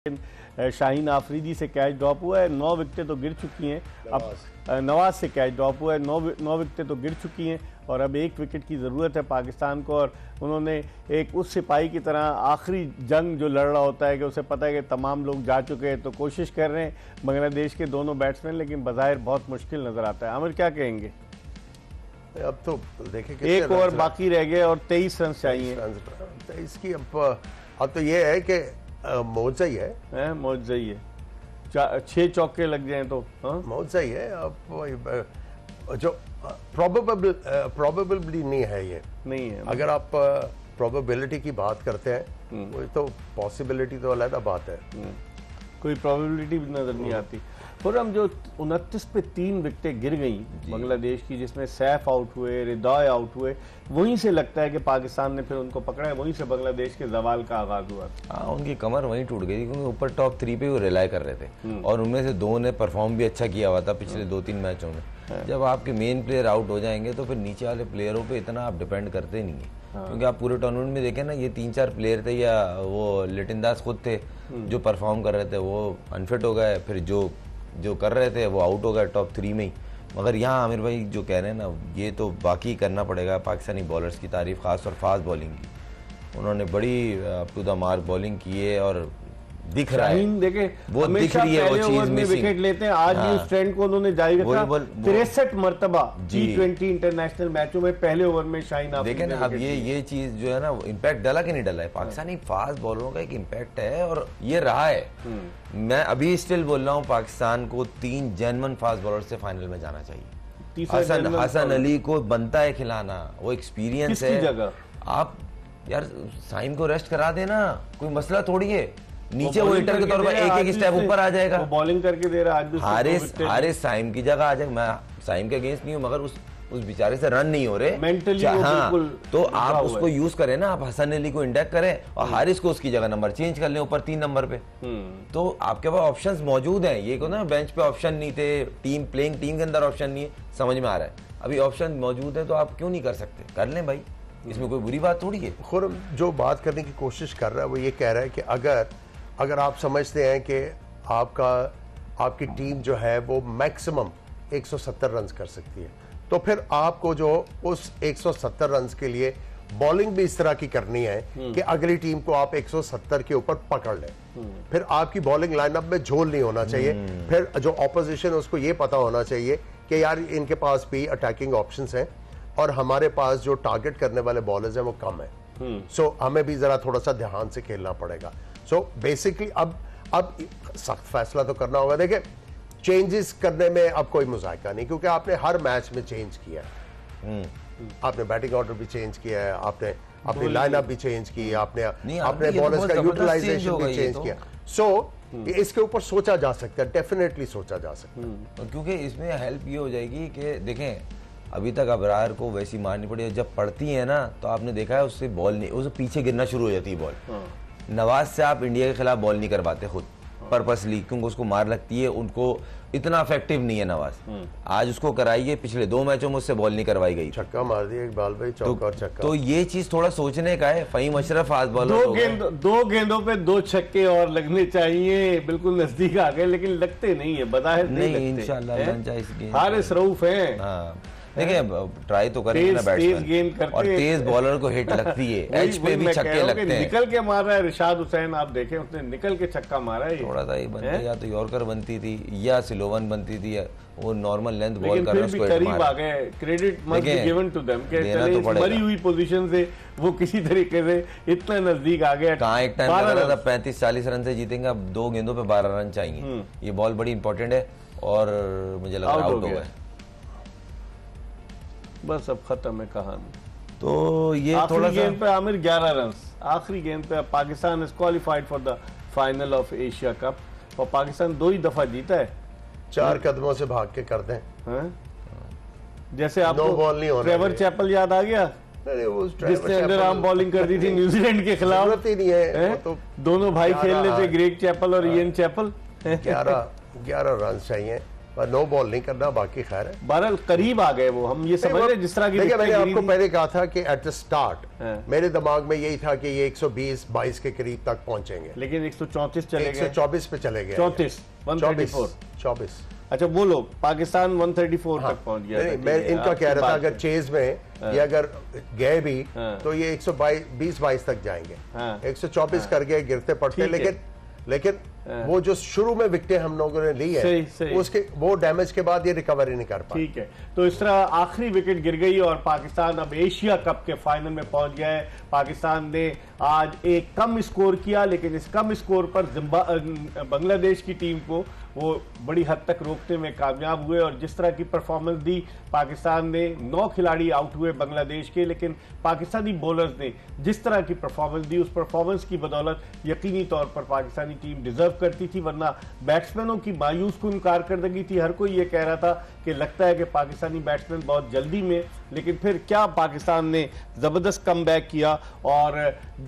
शाहीन आफरीदी से catch drop हुआ है, 9 विकेटें तो गिर चुकी हैं। अब नवाज से कैच ड्रॉप हुआ है, 9 विकेटें तो गिर चुकी हैं और अब 1 विकेट की ज़रूरत है पाकिस्तान को। और उन्होंने एक उस सिपाही की तरह आखिरी जंग जो लड़ रहा होता है कि उसे पता है कि तमाम लोग जा चुके हैं, तो कोशिश कर रहे हैं बांग्लादेश के दोनों बैट्समैन, लेकिन बज़ाहिर बहुत मुश्किल नज़र आता है। आमिर क्या कहेंगे? अब तो देखें 1 ओवर बाकी रह गए और 23 रन चाहिए। 23 की अब तो ये है कि मौजा ही है, मौजा ही है। 6 चौके लग जाएं तो मौजा ही है। अब जो प्रोबेबिलिटी नहीं है, ये नहीं है। अगर आप प्रोबेबिलिटी की बात करते हैं वो तो पॉसिबिलिटी तो अलग बात है, कोई प्रोबेबिलिटी भी नजर नहीं आती। और हम जो 29 पे 3 विकेटें गिर गई बांग्लादेश की, जिसमें सैफ आउट हुए, रिदाय आउट हुए, वहीं से लगता है कि पाकिस्तान ने फिर उनको पकड़ा है, वहीं से बांग्लादेश के जवाल का आगाज हुआ। हाँ, उनकी कमर वहीं टूट गई थी क्योंकि ऊपर टॉप 3 पे वो रिलाई कर रहे थे और उनमें से 2 ने परफॉर्म भी अच्छा किया हुआ था पिछले 2-3 मैचों में। जब आपके मेन प्लेयर आउट हो जाएंगे तो फिर नीचे वाले प्लेयरों पे इतना आप डिपेंड करते नहीं है। क्योंकि आप पूरे टूर्नामेंट में देखें ना, ये 3-4 प्लेयर थे या वो लिटिन दास खुद थे जो परफॉर्म कर रहे थे, वो अनफिट हो गए, फिर जो कर रहे थे वो आउट हो गए टॉप 3 में ही। मगर यहाँ आमिर भाई जो कह रहे हैं ना, ये तो बाकी करना पड़ेगा पाकिस्तानी बॉलर्स की तारीफ, खास और फास्ट बॉलिंग की। उन्होंने बड़ी up to the mark bowling की है और दिख रहा है, देखे वो दिख रही है, वो चीज मिसिंग। विकेट लेते हैं, आज भी उस ट्रेंड को उन्होंने जारी रखा। 63 मरतबा T20 इंटरनेशनल मैचों में पहले ओवर में शाहीन आफरीदी। देखें ना, अब ये चीज जो है ना, इम्पैक्ट डाला कि नहीं डाला है, पाकिस्तानी फास्ट बॉलरों का एक इम्पैक्ट है और ये रहा है। मैं अभी स्टिल बोल रहा हूँ, पाकिस्तान को 3 जेन्युइन फास्ट बॉलर से फाइनल में जाना चाहिए। हसन अली को बनता है खिलाना, वो एक्सपीरियंस है। आप यार साइम को रेस्ट करा देना, कोई मसला थोड़ी है। नीचे वो हिटर के तौर पर एक स्टेप ऊपर आ जाएगा, बॉलिंग करके दे रहा है। हारिस साइम की जगह आ जाएगा। मैं साइम के अगेंस्ट नहीं हूँ, मगर उस बेचारे से रन नहीं हो रहे मेंटली। हाँ, तो आप उसको यूज करें ना, आप हसन अली को इंडेक्ट करें और हारिस को उसकी जगह नंबर चेंज कर लें ऊपर 3 नंबर पे। तो आपके पास ऑप्शंस मौजूद हैं। ये को ना बेंच पे ऑप्शन नहीं थे, प्लेइंग टीम के अंदर ऑप्शन नहीं है, समझ में आ रहा है। अभी ऑप्शन मौजूद है तो आप क्यों नहीं कर सकते? कर लें भाई, इसमें कोई बुरी बात थोड़ी है। खुरम जो बात करने की कोशिश कर रहा है वो ये कह रहा है कि अगर आप समझते हैं कि आपकी टीम जो है वो मैक्सिमम 170 रन कर सकती है, तो फिर आपको जो उस 170 रन के लिए बॉलिंग भी इस तरह की करनी है कि अगली टीम को आप 170 के ऊपर पकड़ लें। फिर आपकी बॉलिंग लाइनअप में झोल नहीं होना चाहिए। फिर जो ऑपोजिशन उसको ये पता होना चाहिए कि यार इनके पास भी अटैकिंग ऑप्शंस हैं और हमारे पास जो टारगेट करने वाले बॉलर्स हैं वो कम है। सो हमें भी जरा थोड़ा सा ध्यान से खेलना पड़ेगा। सो बेसिकली अब सख्त फैसला तो करना होगा। देखिए, चेंजेस करने में अब कोई मुज़ाहिका नहीं, क्योंकि आपने हर मैच में चेंज किया है। आपने बैटिंग ऑर्डर भी चेंज किया है, आपने अपनी लाइनअप भी चेंज की है, आपने बॉलर्स का यूटिलाइजेशन भी चेंज किया। सो इसके ऊपर सोचा जा सकता है, डेफिनेटली सोचा जा सकता है। क्योंकि इसमें हेल्प ये हो जाएगी कि देखें, अभी तक अबरार को वैसी मारनी पड़ी है, जब पड़ती है ना तो आपने देखा है उससे बॉल नहीं, उससे पीछे गिरना शुरू हो जाती है बॉल। नवाज से आप इंडिया के खिलाफ बॉल नहीं करवाते खुद पर्पसली, क्योंकि उसको मार लगती है, उनको इतना इफेक्टिव नहीं है नवाज। आज उसको कराइए, पिछले 2 मैचों में उससे बॉल नहीं करवाई गई, छक्का मार दिया इकबाल भाई, चौका और छक्का। तो ये चीज थोड़ा सोचने का है। फहीम अशरफ फास्ट बॉलर, 2 गेंदों पे 2 छक्के और लगने चाहिए, बिल्कुल नजदीक आ गए, लेकिन लगते नहीं है, बजाहिर नहीं इंशाल्लाह। हारिस रऊफ है, देखिए ट्राई तो करेंगे ना बैट्समैन, और तेज बॉलर को हिट लगती है, एज पे भी छक्के लगते हैं। निकल के मार रहा है रिशाद हुसैन, आप देखें उसने निकल के छक्का मारा है। थोड़ा सा ही बनती, या तो यॉर्कर बनती थी या सिलोवन बनती थी, वो नॉर्मल लेंथ बॉल कर रहा है, करीब आ गए। Credit must be given to them कि चले मरी हुई पोजीशन से वो किसी तरीके से इतना नजदीक आ गया। कहाँ एक टाइम लग रहा था 35-40 रन से जीतेंगे, अब 2 गेंदों पे 12 रन चाहिए। ये बॉल बड़ी इंपॉर्टेंट है और मुझे लग रहा है आउट हो गए, बस अब खत्म है कहानी। तो ये थोड़ा गेंद पे आमिर 11 रन, आखिरी गेंद पे Pakistan is qualified for the final of Asia cup, और पाकिस्तान 2 ही दफा जीता है। 4 कदमों से भाग के कर दें, जैसे आपको ट्रेवर चैपल याद आ गया, जिसने अंडर आर्म बॉलिंग कर दी थी न्यूजीलैंड के खिलाफ। ही नहीं है, तो दोनों भाई खेल रहे थे, ग्रेग चैपल और इयन चैपल। 11 रन चाहिए पर नो बॉल नहीं करना, बाकी खैर है। बहरहाल करीब आ गए वो, हम ये समझ रहे जिस तरह की देखिए मैंने आपको पहले कहा था कि एट द स्टार्ट मेरे दिमाग में यही था कि ये 120-22 के करीब तक पहुंचेंगे, लेकिन 134 चले गए, 124 पे चले गए, 24 अच्छा वो लोग पाकिस्तान 134 तक पहुंच गया। नहीं, मैं इनका कह रहा था अगर चेज में ये अगर गए भी तो ये 120-22 तक जाएंगे, 124 कर गए गिरते पड़ते, लेकिन वो जो शुरू में विकेटें हम लोगों ने ली है उसके वो डैमेज के बाद ये रिकवरी नहीं कर पाए। ठीक है, तो इस तरह आखिरी विकेट गिर गई और पाकिस्तान अब एशिया कप के फाइनल में पहुंच गया है। पाकिस्तान ने आज एक कम स्कोर किया, लेकिन इस कम स्कोर पर बांग्लादेश की टीम को वो बड़ी हद तक रोकने में कामयाब हुए और जिस तरह की परफॉर्मेंस दी पाकिस्तान ने, 9 खिलाड़ी आउट हुए बांग्लादेश के, लेकिन पाकिस्तानी बॉलर्स ने जिस तरह की परफॉर्मेंस दी उस परफॉर्मेंस की बदौलत यकीनी तौर पर पाकिस्तानी टीम डिजर्व करती थी, वरना बैट्समैनों की मायूस कुन कारकर्दगी थी। हर कोई ये कह रहा था कि लगता है कि पाकिस्तानी बैट्समैन बहुत जल्दी में, लेकिन फिर क्या पाकिस्तान ने जबरदस्त कमबैक किया और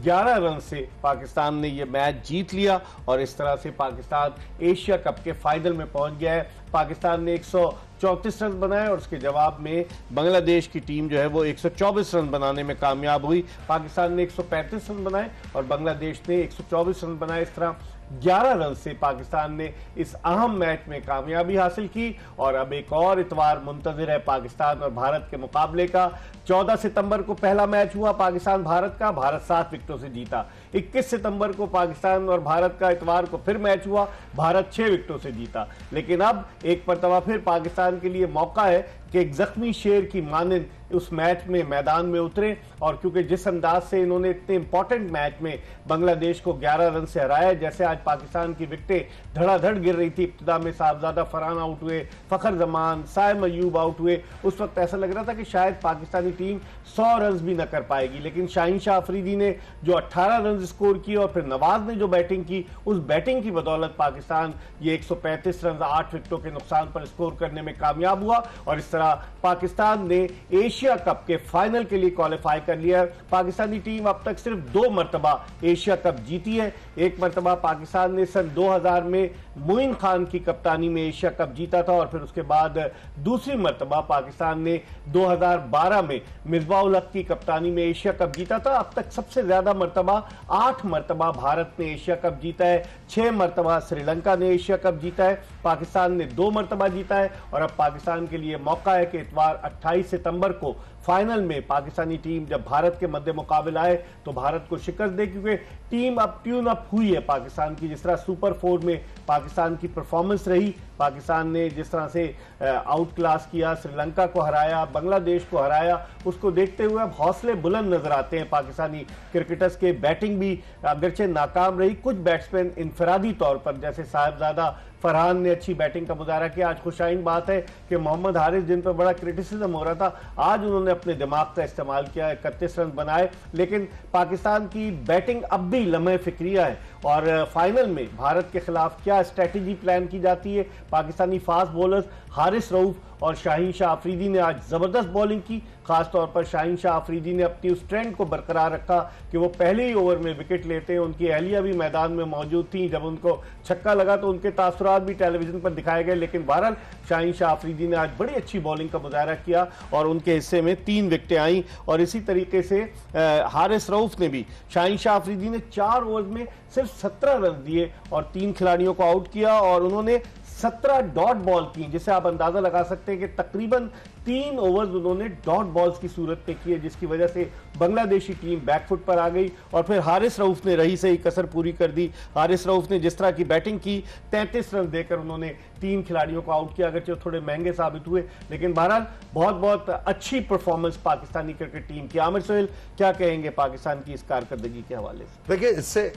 11 रन से पाकिस्तान ने ये मैच जीत लिया और इस तरह से पाकिस्तान एशिया कप के फाइनल में पहुंच गया है। पाकिस्तान ने 134 रन बनाए और उसके जवाब में बांग्लादेश की टीम जो है वो 124 रन बनाने में कामयाब हुई। पाकिस्तान ने 135 रन बनाए और बांग्लादेश ने 124 रन बनाए। इस तरह 11 रन से पाकिस्तान ने इस अहम मैच में कामयाबी हासिल की और अब एक और इतवार मुंतजिर है पाकिस्तान और भारत के मुकाबले का। 14 सितंबर को पहला मैच हुआ पाकिस्तान भारत का, भारत 7 विकेटों से जीता। 21 सितंबर को पाकिस्तान और भारत का इतवार को फिर मैच हुआ, भारत 6 विकेटों से जीता। लेकिन अब एक मरतबा फिर पाकिस्तान के लिए मौका है कि एक जख्मी शेर की मानंद उस मैच में मैदान में उतरे और क्योंकि जिस अंदाज से इन्होंने इतने इंपॉर्टेंट मैच में बांग्लादेश को 11 रन से हराया, जैसे आज पाकिस्तान की विकेटें धड़ाधड़ गिर रही थी, इब्तिदा में साहबजादा फरहान आउट हुए, फखर जमान, साइम अयूब आउट हुए, उस वक्त ऐसा लग रहा था कि शायद पाकिस्तानी टीम 100 रन भी न कर पाएगी। लेकिन शाहीन शाह अफरीदी ने जो 18 रन स्कोर किए और फिर नवाज ने जो बैटिंग की, उस बैटिंग की बदौलत पाकिस्तान ये 135 रन 8 विकेटों के नुकसान पर स्कोर करने में कामयाब हुआ और इस तरह पाकिस्तान ने एशिया कप के फाइनल के लिए क्वालिफाई कर लिया है। पाकिस्तानी टीम अब तक सिर्फ 2 मरतबा एशिया कप जीती है। एक मरतबा पाकिस्तान ने सन 2000 में मोइन खान की कप्तानी में एशिया कप जीता था और फिर उसके बाद दूसरी मरतबा पाकिस्तान ने 2012 में मिसबाह-उल हक की कप्तानी में एशिया कप जीता था। अब तक सबसे ज्यादा मरतबा 8 मरतबा भारत ने एशिया कप जीता है, 6 मरतबा श्रीलंका ने एशिया कप जीता है, पाकिस्तान ने 2 मरतबा जीता है और अब पाकिस्तान के लिए मौका है कि इतवार 28 सितंबर को फाइनल में पाकिस्तानी टीम जब भारत के मध्य मुकाबला आए तो भारत को शिकस्त दे, क्योंकि टीम अब ट्यून अप हुई है पाकिस्तान की। जिस तरह सुपर 4 में पाकिस्तान की परफॉर्मेंस रही, पाकिस्तान ने जिस तरह से आउट क्लास किया, श्रीलंका को हराया, बांग्लादेश को हराया, उसको देखते हुए अब हौसले बुलंद नजर आते हैं पाकिस्तानी क्रिकेटर्स के। बैटिंग भी अगरचे नाकाम रही, कुछ बैट्समैन इनफरादी तौर पर जैसे साहबजादा फरहान ने अच्छी बैटिंग का मुजाहरा किया। आज खुशाइन बात है कि मोहम्मद हारिस जिन पर बड़ा क्रिटिसिज्म हो रहा था, आज उन्होंने अपने दिमाग का इस्तेमाल किया, 31 रन बनाए। लेकिन पाकिस्तान की बैटिंग अब भी लम्हे फिक्रिया है और फाइनल में भारत के खिलाफ क्या स्ट्रेटेजी प्लान की जाती है। पाकिस्तानी फास्ट बॉलर्स हारिस रऊफ और शाहीन शाह अफरीदी ने आज जबरदस्त बॉलिंग की। खासतौर पर शाहीन शाह अफरीदी ने अपनी उस ट्रेंड को बरकरार रखा कि वो पहले ही ओवर में विकेट लेते हैं। उनकी अहलिया भी मैदान में मौजूद थी, जब उनको छक्का लगा तो उनके तासुरात भी टेलीविजन पर दिखाए गए। लेकिन बहरहाल शाहीन शाह अफरीदी ने आज बड़ी अच्छी बॉलिंग का मुजाहरा किया और उनके हिस्से में 3 विकेटें आई और इसी तरीके से हारिस रऊफ ने भी, शाहीन शाह अफरीदी ने 4 ओवर में सिर्फ 17 रन दिए और 3 खिलाड़ियों को आउट किया और उन्होंने 17 डॉट बॉल की, जिसे आप अंदाजा लगा सकते हैं कि तकरीबन 3 ओवर्स उन्होंने डॉट बॉल्स की सूरत में किए, जिसकी वजह से बांग्लादेशी टीम बैकफुट पर आ गई और फिर हारिस रऊफ ने रही सही कसर पूरी कर दी। हारिस रऊफ ने जिस तरह की बैटिंग की, 33 रन देकर उन्होंने 3 खिलाड़ियों को आउट किया, अगरचे थोड़े महंगे साबित हुए, लेकिन बहरहाल बहुत अच्छी परफॉर्मेंस पाकिस्तानी क्रिकेट टीम की। आमिर सोहेल क्या कहेंगे पाकिस्तान की इस कारकर्दगी के हवाले से? देखिए, इससे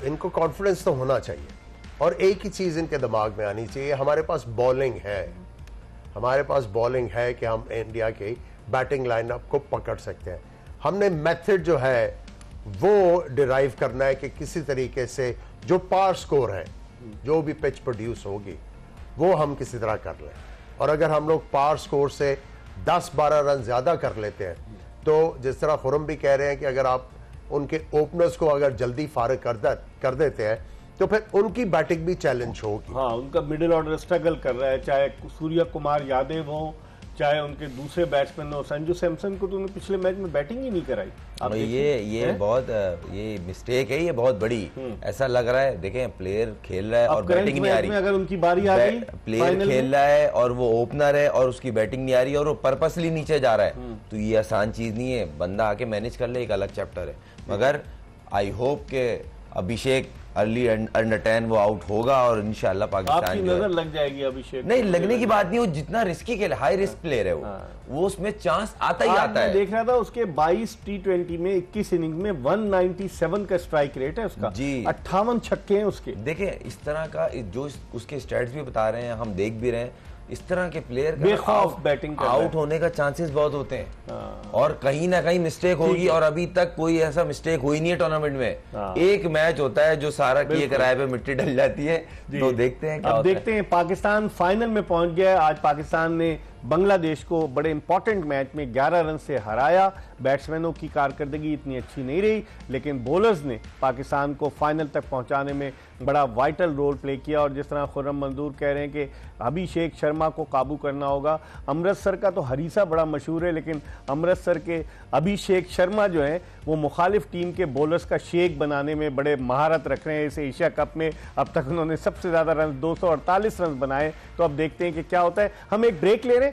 इनको कॉन्फिडेंस तो होना चाहिए और एक ही चीज इनके दिमाग में आनी चाहिए, हमारे पास बॉलिंग है, हमारे पास बॉलिंग है कि हम इंडिया की बैटिंग लाइनअप को पकड़ सकते हैं। हमने मेथड जो है वो डिराइव करना है कि किसी तरीके से जो पार स्कोर है, जो भी पिच प्रोड्यूस होगी, वो हम किसी तरह कर लें। और अगर हम लोग पार स्कोर से 10-12 रन ज्यादा कर लेते हैं तो जिस तरह खुरम भी कह रहे हैं कि अगर आप उनके ओपनर्स को अगर जल्दी फारिग कर देते हैं तो फिर उनकी बैटिंग भी चैलेंज होगी। हाँ, उनका मिडिल ऑर्डर स्ट्रगल कर रहा है, चाहे सूर्य कुमार यादव हो, चाहे उनके दूसरे बैट्समैन हो। संजू सैमसन को तो उन्होंने पिछले मैच में बैटिंग ही नहीं कराई। आप ये बहुत ये मिस्टेक है, ये बहुत बड़ी। ऐसा लग रहा है, देखें प्लेयर खेल रहा है और बैटिंग नहीं आ रही। अगर उनकी बारी आ गई, प्लेयर खेल रहा है और वो ओपनर है और उसकी बैटिंग नहीं आ रही और वो पर्पसली नीचे जा रहा है, तो ये आसान चीज नहीं है। बंदा आके मैनेज कर ले, एक अलग चैप्टर है। मगर आई होप के अभिषेक अर्ली अंडर 10 वो आउट होगा और इंशाल्लाह पाकिस्तान आपकी नजर लग जाएगी अभिषेक। नहीं, लगने की बात नहीं, वो जितना रिस्की खेले, हाई रिस्क प्लेयर है वो उसमें चांस आता ही आता है। देख रहा था उसके 22 T20 में 21 इनिंग में 197 का स्ट्राइक रेट है उसका जी, 58 छक्के हैं उसके। देखें इस तरह का जो उसके स्टैट्स भी बता रहे हैं, हम देख भी रहे हैं, इस तरह के प्लेयर बेखौफ बैटिंग आउट होने का चांसेस बहुत होते हैं और कहीं ना कहीं मिस्टेक होगी। और अभी तक कोई ऐसा मिस्टेक हुई नहीं है टूर्नामेंट में। एक मैच होता है जो सारा किए कराए पे मिट्टी डल जाती है। तो देखते हैं क्या अब देखते हैं। पाकिस्तान फाइनल में पहुंच गया है। आज पाकिस्तान ने बांग्लादेश को बड़े इंपॉर्टेंट मैच में 11 रन से हराया। बैट्समैनों की कारकर्दगी इतनी अच्छी नहीं रही, लेकिन बॉलर्स ने पाकिस्तान को फाइनल तक पहुंचाने में बड़ा वाइटल रोल प्ले किया। और जिस तरह खुर्रम मंजूर कह रहे हैं कि अभिषेक शर्मा को काबू करना होगा। अमृतसर का तो हरीसा बड़ा मशहूर है, लेकिन अमृतसर के अभिषेक शर्मा जो है वो मुखालिफ टीम के बॉलर्स का शेक बनाने में बड़े महारत रख रहे हैं। इस एशिया कप में अब तक उन्होंने सबसे ज्यादा रन 248 रन बनाए। तो अब देखते हैं कि क्या होता है। हम एक ब्रेक ले रहे हैं।